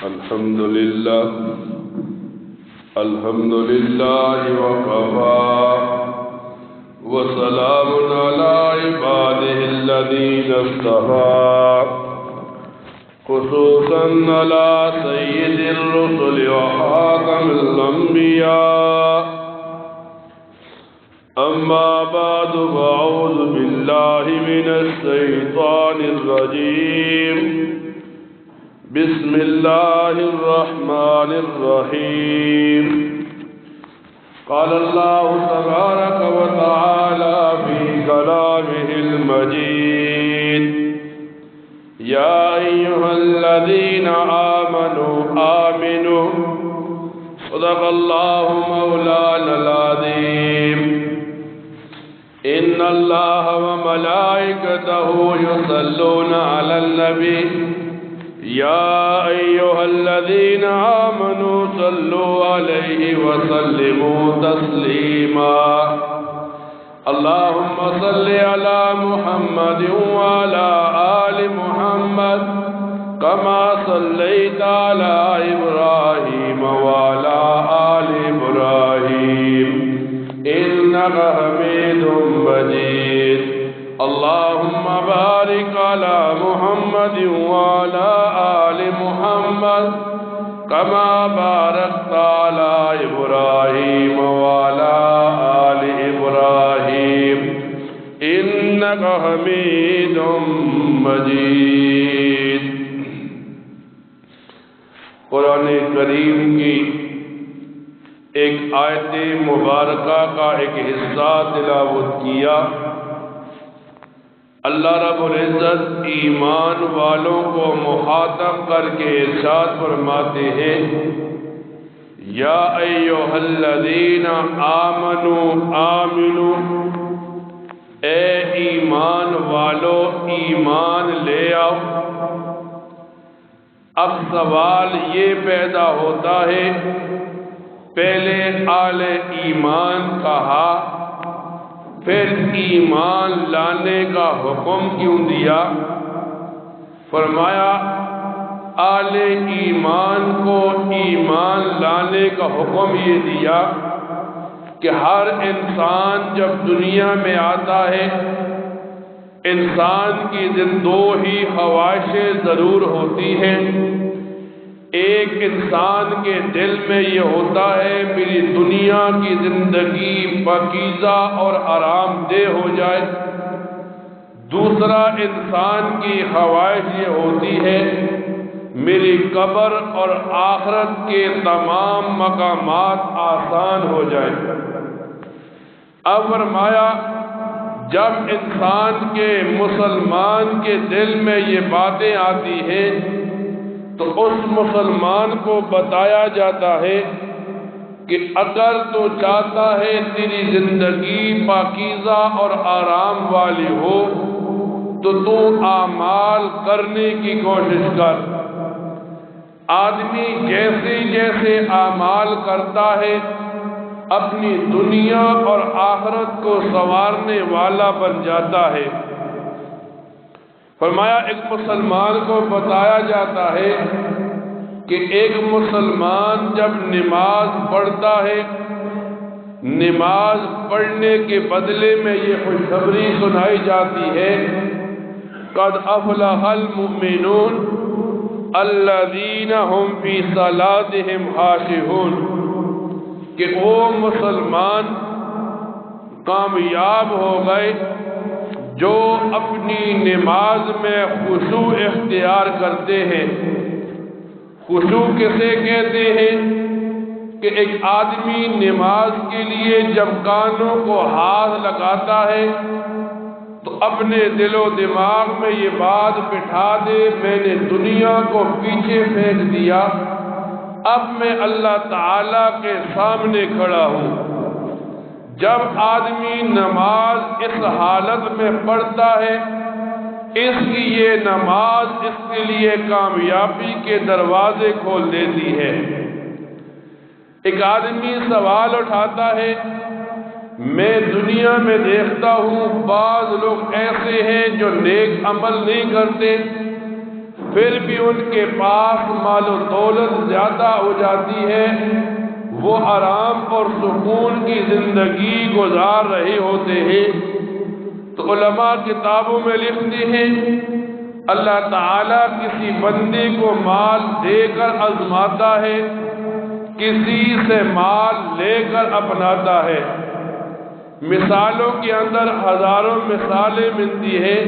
الحمد لله وكفى وسلام على عباده الذين اصطفى خصوصا على سيد الرسل وخاتم الأنبياء أما بعد فأعوذ بالله من الشيطان الرجيم بسم الله الرحمن الرحيم قال الله تبارك وتعالى في كلامه المجيد يا أيها الذين آمنوا صدق الله مولانا العظيم إن الله وملائكته يصلون على النبي يا أيها الذين آمنوا صلوا عليه وسلموا تسليما اللهم صل على محمد وعلى آل محمد كما صليت على إبراهيم وعلى آل إبراهيم إنك حميد مجيد اللهم بارك على محمد وعلى آل محمد كما باركت على إبراهيم وعلى آل إبراهيم إنك حميد مجيد. قرآن کریم کی ایک آیت مبارکہ کا ایک حصہ تلاوت کیا. اللہ رب العزت ایمان والوں کو مخاطب کر کے ارشاد فرماتے ہیں یا ایھا الذین آمنو اے ایمان والو ایمان لے آؤ. اب سوال یہ پیدا ہوتا ہے پہلے آل ایمان کہا پھر ایمان لانے کا حکم کیوں دیا؟ فرمایا آل ایمان کو ایمان لانے کا حکم یہ دیا کہ ہر انسان جب دنیا میں آتا ہے انسان کی دو ہی خواہشیں ضرور ہوتی ہیں. ایک انسان کے دل میں یہ ہوتا ہے میری دنیا کی زندگی پاکیزہ اور آرام دہ ہو جائے. دوسرا انسان کی خواہش یہ ہوتی ہے میری قبر اور آخرت کے تمام مقامات آسان ہو جائیں. اب فرمایا جب انسان کے مسلمان کے دل میں یہ باتیں آتی ہیں تو اس مسلمان کو بتایا جاتا ہے کہ اگر تو چاہتا ہے تیری زندگی پاکیزہ اور آرام والی ہو تو اعمال کرنے کی کوشش کر. آدمی جیسے جیسے اعمال کرتا ہے اپنی دنیا اور آخرت کو سنوارنے والا بن جاتا ہے. فرمایا ایک مسلمان کو بتایا جاتا ہے کہ ایک مسلمان جب نماز پڑھتا ہے نماز پڑھنے کے بدلے میں یہ خوشخبری سنائی جاتی ہے قد افلح المؤمنون الذین هم فی صلاتهم خاشعون کہ وہ مسلمان کامیاب ہو گئے جو اپنی نماز میں خشوع اختیار کرتے ہیں. خشوع کسے کہتے ہیں کہ ایک آدمی نماز کے لیے جب کانوں کو ہاتھ لگاتا ہے تو اپنے دل و دماغ میں یہ بات بٹھا دے میں نے دنیا کو پیچھے پھینک دیا اب میں اللہ تعالی کے سامنے کھڑا ہوں. جب آدمی نماز اس حالت میں پڑھتا ہے اس کی یہ نماز اس کے لیے کامیابی کے دروازے کھول دیتی ہے. ایک آدمی سوال اٹھاتا ہے میں دنیا میں دیکھتا ہوں بعض لوگ ایسے ہیں جو نیک عمل نہیں کرتے پھر بھی ان کے پاس مال و دولت زیادہ ہو جاتی ہے، وہ آرام اور سکون کی زندگی گزار رہے ہوتے ہیں، تو علماء کتابوں میں لکھتے ہیں اللہ تعالیٰ کسی بندے کو مال دے کر آزماتا ہے، کسی سے مال لے کر اپناتا ہے۔ مثالوں کے اندر ہزاروں مثالیں ملتی ہیں۔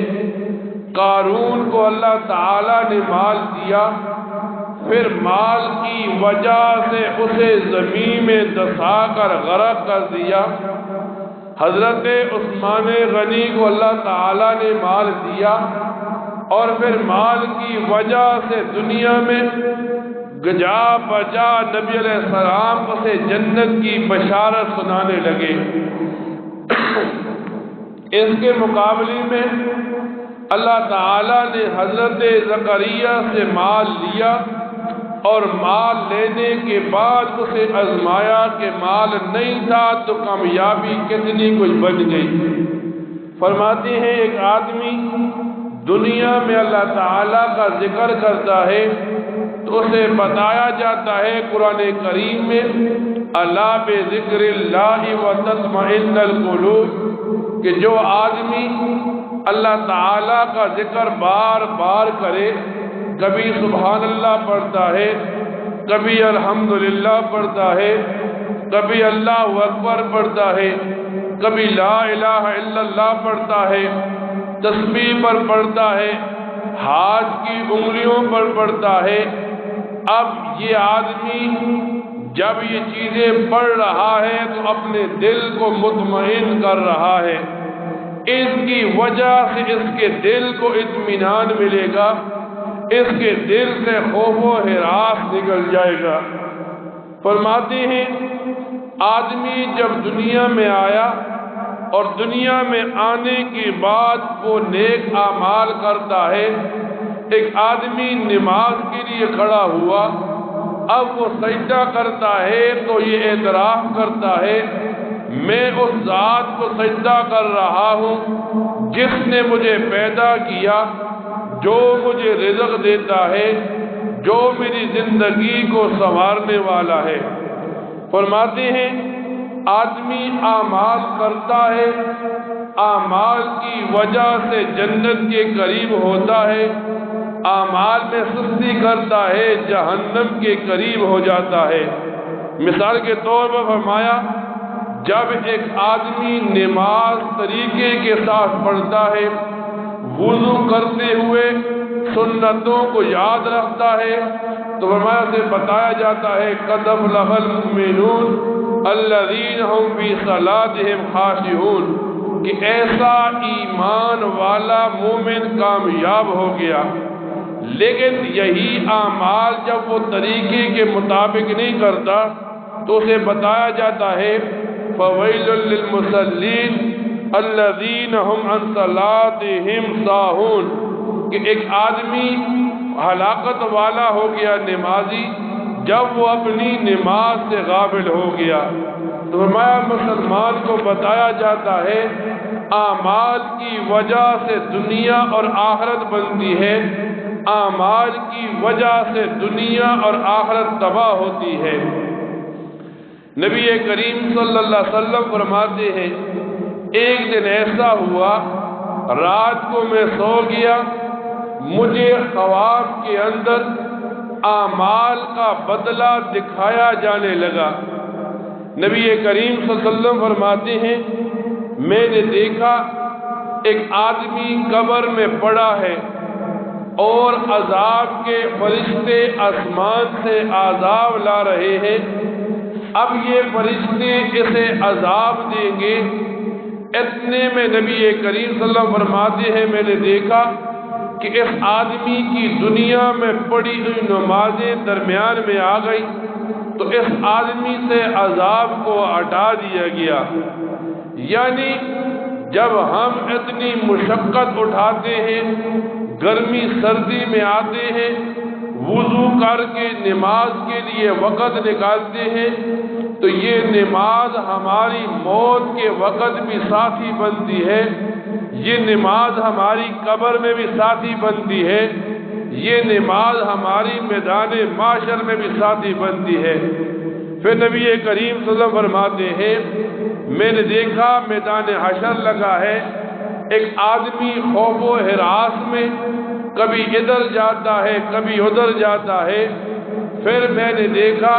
قارون کو اللہ تعالیٰ نے مال دیا، پھر مال کی وجہ سے اسے زمین میں دسا کر غرق کر دیا۔ حضرت عثمان غنی کو اللہ تعالیٰ نے مال دیا اور پھر مال کی وجہ سے دنیا میں گجا بجا نبی علیہ السلام اسے جنت کی بشارت سنانے لگے۔ اس کے مقابلے میں اللہ تعالیٰ نے حضرت زکریا سے مال لیا اور مال لینے کے بعد اسے آزمایا کہ مال نہیں تھا تو کامیابی کتنی کچھ بن گئی۔ فرماتے ہیں ایک آدمی دنیا میں اللہ تعالیٰ کا ذکر کرتا ہے تو اسے بتایا جاتا ہے قرآن کریم میں الا بذکر اللہ وتطمئن القلوب، کہ جو آدمی اللہ تعالیٰ کا ذکر بار بار کرے، کبھی سبحان اللہ پڑھتا ہے، کبھی الحمدللہ پڑھتا ہے، کبھی اللہ اکبر پڑھتا ہے، کبھی لا الہ الا اللہ پڑھتا ہے، تسبیح پر پڑھتا ہے، ہاتھ کی انگلیوں پر پڑھتا ہے۔ اب یہ آدمی جب یہ چیزیں پڑھ رہا ہے تو اپنے دل کو مطمئن کر رہا ہے، اس کی وجہ سے اس کے دل کو اطمینان ملے گا، اس کے دل سے خوف و ہراس نکل جائے گا۔ فرماتے ہیں آدمی جب دنیا میں آیا اور دنیا میں آنے کے بعد وہ نیک اعمال کرتا ہے، ایک آدمی نماز کے لیے کھڑا ہوا، اب وہ سجدہ کرتا ہے تو یہ اعتراف کرتا ہے میں اس ذات کو سجدہ کر رہا ہوں جس نے مجھے پیدا کیا، جو مجھے رزق دیتا ہے، جو میری زندگی کو سنوارنے والا ہے۔ فرماتے ہیں آدمی اعمال کرتا ہے، اعمال کی وجہ سے جنت کے قریب ہوتا ہے، اعمال میں سستی کرتا ہے جہنم کے قریب ہو جاتا ہے۔ مثال کے طور پر فرمایا جب ایک آدمی نماز طریقے کے ساتھ پڑھتا ہے، وضو کرتے ہوئے سنتوں کو یاد رکھتا ہے، تو فرمایا سے بتایا جاتا ہے قد افلح المؤمنون الذین هم فی صلاتهم خاشعون، کہ ایسا ایمان والا مومن کامیاب ہو گیا۔ لیکن یہی اعمال جب وہ طریقے کے مطابق نہیں کرتا تو اسے بتایا جاتا ہے فویل للمصلین الذین هم عن صلاتهم ساہون، کہ ایک آدمی ہلاکت والا ہو گیا نمازی جب وہ اپنی نماز سے غافل ہو گیا۔ تو فرمایا مسلمان کو بتایا جاتا ہے اعمال کی وجہ سے دنیا اور آخرت بنتی ہے، اعمال کی وجہ سے دنیا اور آخرت تباہ ہوتی ہے۔ نبی کریم صلی اللہ علیہ وسلم فرماتے ہیں ایک دن ایسا ہوا رات کو میں سو گیا، مجھے خواب کے اندر اعمال کا بدلہ دکھایا جانے لگا۔ نبی کریم صلی اللہ علیہ وسلم فرماتے ہیں میں نے دیکھا ایک آدمی قبر میں پڑا ہے اور عذاب کے فرشتے آسمان سے عذاب لا رہے ہیں۔ اب یہ فرشتے اسے عذاب دیں گے۔ اتنے میں نبی کریم صلی اللہ علیہ وسلم فرماتے ہیں میں نے دیکھا کہ اس آدمی کی دنیا میں پڑی ہوئی نمازیں درمیان میں آ گئی تو اس آدمی سے عذاب کو ہٹا دیا گیا۔ یعنی جب ہم اتنی مشقت اٹھاتے ہیں، گرمی سردی میں آتے ہیں، وضو کر کے نماز کے لیے وقت نکالتے ہیں، تو یہ نماز ہماری موت کے وقت بھی ساتھی بنتی ہے، یہ نماز ہماری قبر میں بھی ساتھی بنتی ہے، یہ نماز ہماری میدان معاشر میں بھی ساتھی بنتی ہے۔ پھر نبی کریم صلی اللہ علیہ وسلم فرماتے ہیں میں نے دیکھا میدان حشر لگا ہے، ایک آدمی خوف و ہراس میں کبھی ادھر جاتا ہے کبھی ادھر جاتا ہے۔ پھر میں نے دیکھا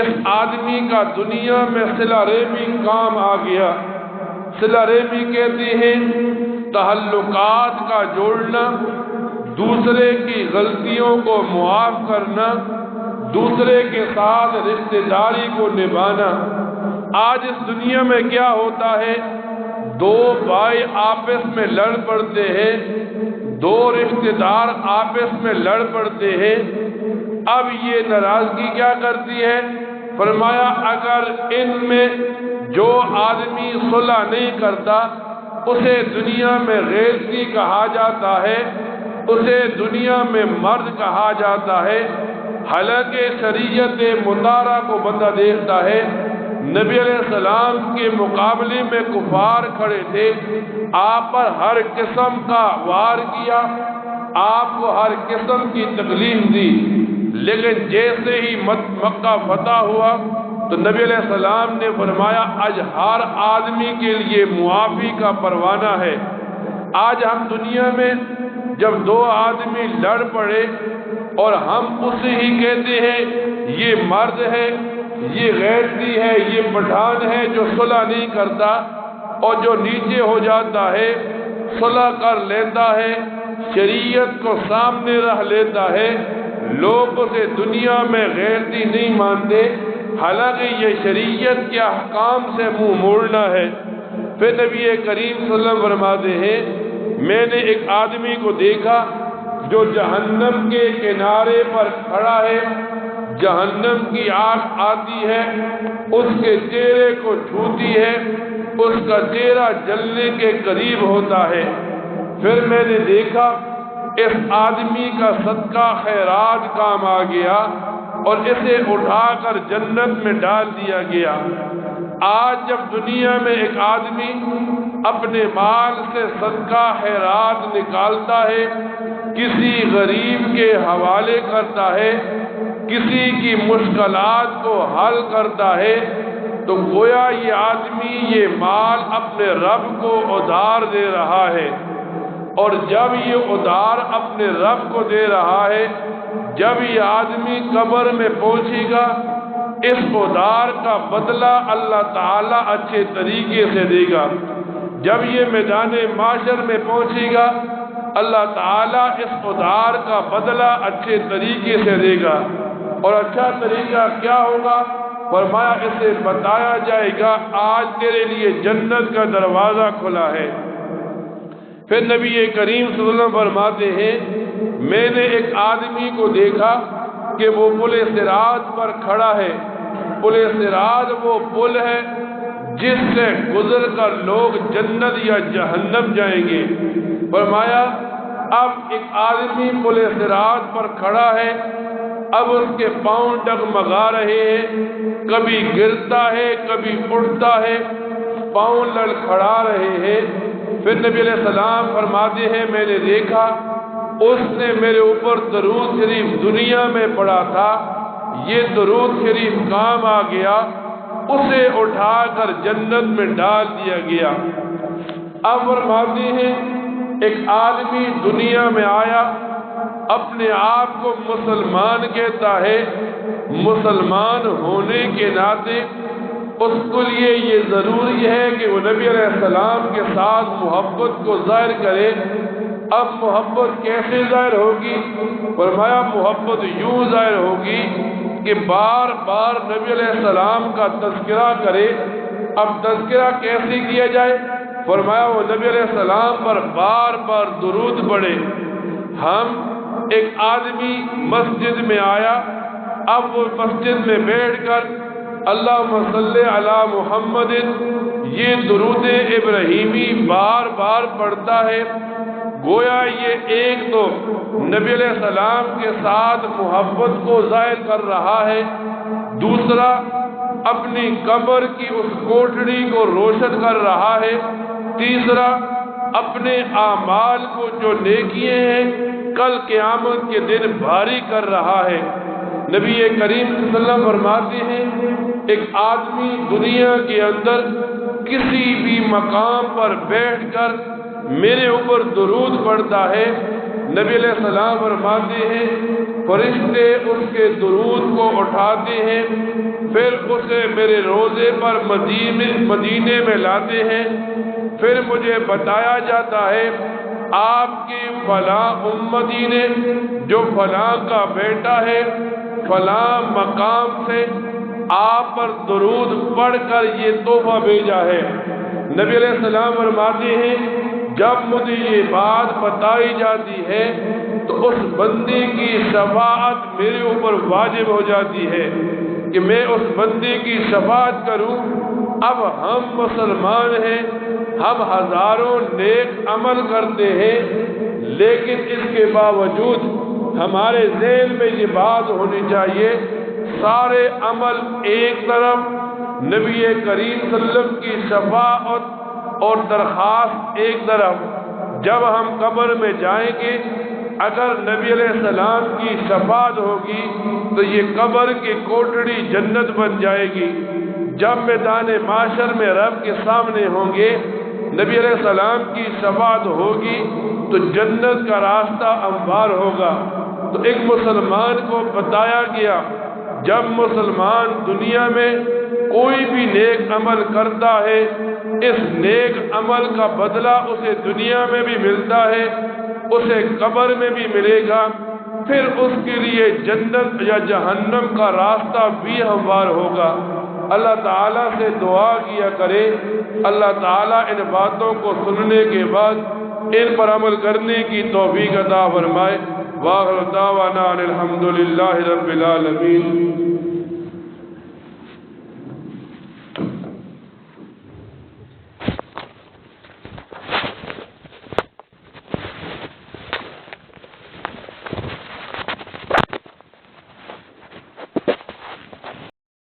اس آدمی کا دنیا میں صلہ رحمی کام آ گیا۔ صلہ رحمی کہتے ہیں تعلقات کا جوڑنا، دوسرے کی غلطیوں کو معاف کرنا، دوسرے کے ساتھ رشتہ داری کو نبھانا۔ آج اس دنیا میں کیا ہوتا ہے، دو بھائی آپس میں لڑ پڑتے ہیں، دو رشتہ دار آپس میں لڑ پڑتے ہیں۔ اب یہ ناراضگی کیا کرتی ہے؟ فرمایا اگر ان میں جو آدمی صلح نہیں کرتا اسے دنیا میں غیرتی کہا جاتا ہے، اسے دنیا میں مرد کہا جاتا ہے۔ حالانکہ شریعت مطہرہ کو بندہ دیکھتا ہے، نبی علیہ السلام کے مقابلے میں کفار کھڑے تھے، آپ پر ہر قسم کا وار کیا، آپ کو ہر قسم کی تکلیف دی، لیکن جیسے ہی مکہ فتح ہوا تو نبی علیہ السلام نے فرمایا آج ہر آدمی کے لیے معافی کا پروانہ ہے۔ آج ہم دنیا میں جب دو آدمی لڑ پڑے اور ہم اسے ہی کہتے ہیں یہ مرد ہے، یہ غیرتی ہے، یہ پٹھان ہے جو صلح نہیں کرتا، اور جو نیچے ہو جاتا ہے صلح کر لیتا ہے، شریعت کو سامنے رکھ لیتا ہے، لوگ اسے دنیا میں غیرتی نہیں مانتے، حالانکہ یہ شریعت کے احکام سے منہ موڑنا ہے۔ پھر نبی کریم صلی اللہ علیہ وسلم فرماتے ہیں میں نے ایک آدمی کو دیکھا جو جہنم کے کنارے پر کھڑا ہے، جہنم کی آگ آتی ہے، اس کے چہرے کو چھوتی ہے، اس کا چہرہ جلنے کے قریب ہوتا ہے۔ پھر میں نے دیکھا اس آدمی کا صدقہ خیرات کام آ گیا اور اسے اٹھا کر جنت میں ڈال دیا گیا۔ آج جب دنیا میں ایک آدمی اپنے مال سے صدقہ خیرات نکالتا ہے، کسی غریب کے حوالے کرتا ہے، کسی کی مشکلات کو حل کرتا ہے، تو گویا یہ آدمی یہ مال اپنے رب کو ادھار دے رہا ہے، اور جب یہ ادھار اپنے رب کو دے رہا ہے، جب یہ آدمی قبر میں پہنچے گا اس ادھار کا بدلہ اللہ تعالیٰ اچھے طریقے سے دے گا۔ جب یہ میدان معاشر میں پہنچے گا اللہ تعالیٰ اس ادھار کا بدلہ اچھے طریقے سے دے گا۔ اور اچھا طریقہ کیا ہوگا؟ فرمایا اسے بتایا جائے گا آج تیرے لیے جنت کا دروازہ کھلا ہے۔ پھر نبی کریم صلی اللہ علیہ وسلم فرماتے ہیں میں نے ایک آدمی کو دیکھا کہ وہ پل صراط پر کھڑا ہے۔ پل صراط وہ پل ہے جس سے گزر کر لوگ جنت یا جہنم جائیں گے۔ فرمایا اب ایک آدمی پل صراط پر کھڑا ہے، اب اس کے پاؤں ڈگمگا رہے ہیں، کبھی گرتا ہے کبھی اٹھتا ہے، پاؤں لڑکھڑا رہے ہیں۔ پھر نبی علیہ السلام فرماتے ہیں میں نے دیکھا اس نے میرے اوپر درود شریف دنیا میں پڑھا تھا، یہ درود شریف کام آ گیا، اسے اٹھا کر جنت میں ڈال دیا گیا۔ اب فرماتے ہیں ایک آدمی دنیا میں آیا، اپنے آپ کو مسلمان کہتا ہے، مسلمان ہونے کے ناطے اس کے لیے یہ ضروری ہے کہ وہ نبی علیہ السلام کے ساتھ محبت کو ظاہر کرے۔ اب محبت کیسے ظاہر ہوگی؟ فرمایا محبت یوں ظاہر ہوگی کہ بار بار نبی علیہ السلام کا تذکرہ کرے۔ اب تذکرہ کیسے کیا جائے؟ فرمایا وہ نبی علیہ السلام پر بار بار درود پڑھے۔ ایک آدمی مسجد میں آیا، اب وہ مسجد میں بیٹھ کر اللہم صلی علی محمد یہ درود ابراہیمی بار بار پڑھتا ہے، گویا یہ ایک تو نبی علیہ السلام کے ساتھ محبت کو ظاہر کر رہا ہے، دوسرا اپنی قبر کی اس کوٹڑی کو روشن کر رہا ہے، تیسرا اپنے اعمال کو جو نیکیاں ہیں کل قیامت کے دن بھاری کر رہا ہے۔ نبی کریم صلی اللہ علیہ وسلم فرماتے ہیں ایک آدمی دنیا کے اندر کسی بھی مقام پر بیٹھ کر میرے اوپر درود پڑھتا ہے، نبی علیہ السلام فرماتے ہیں فرشتے اس کے درود کو اٹھاتے ہیں، پھر اسے میرے روضے پر مدینے میں لاتے ہیں، پھر مجھے بتایا جاتا ہے آپ کی فلاں امتی نے جو فلاں کا بیٹا ہے فلاں مقام سے آپ پر درود پڑھ کر یہ تحفہ بھیجا ہے۔ نبی علیہ السلام فرماتے ہیں جب مجھے یہ بات بتائی جاتی ہے تو اس بندے کی شفاعت میرے اوپر واجب ہو جاتی ہے کہ میں اس بندے کی شفاعت کروں۔ اب ہم مسلمان ہیں، ہم ہزاروں نیک عمل کرتے ہیں، لیکن اس کے باوجود ہمارے ذہن میں یہ بات ہونی چاہیے سارے عمل ایک طرف، نبی کریم صلی اللہ علیہ وسلم کی شفاعت اور درخواست ایک طرف۔ جب ہم قبر میں جائیں گے اگر نبی علیہ السلام کی شفاعت ہوگی تو یہ قبر کی کوٹڑی جنت بن جائے گی۔ جب میدان معاشر میں رب کے سامنے ہوں گے نبی علیہ السلام کی شفاعت ہوگی تو جنت کا راستہ ہموار ہوگا۔ تو ایک مسلمان کو بتایا گیا جب مسلمان دنیا میں کوئی بھی نیک عمل کرتا ہے اس نیک عمل کا بدلہ اسے دنیا میں بھی ملتا ہے، اسے قبر میں بھی ملے گا، پھر اس کے لیے جنت یا جہنم کا راستہ بھی ہموار ہوگا۔ اللہ تعالیٰ سے دعا کیا کرے اللہ تعالیٰ ان باتوں کو سننے کے بعد ان پر عمل کرنے کی توفیق عطا فرمائے۔ وآخر دعوانا ان الحمد للہ رب العالمین۔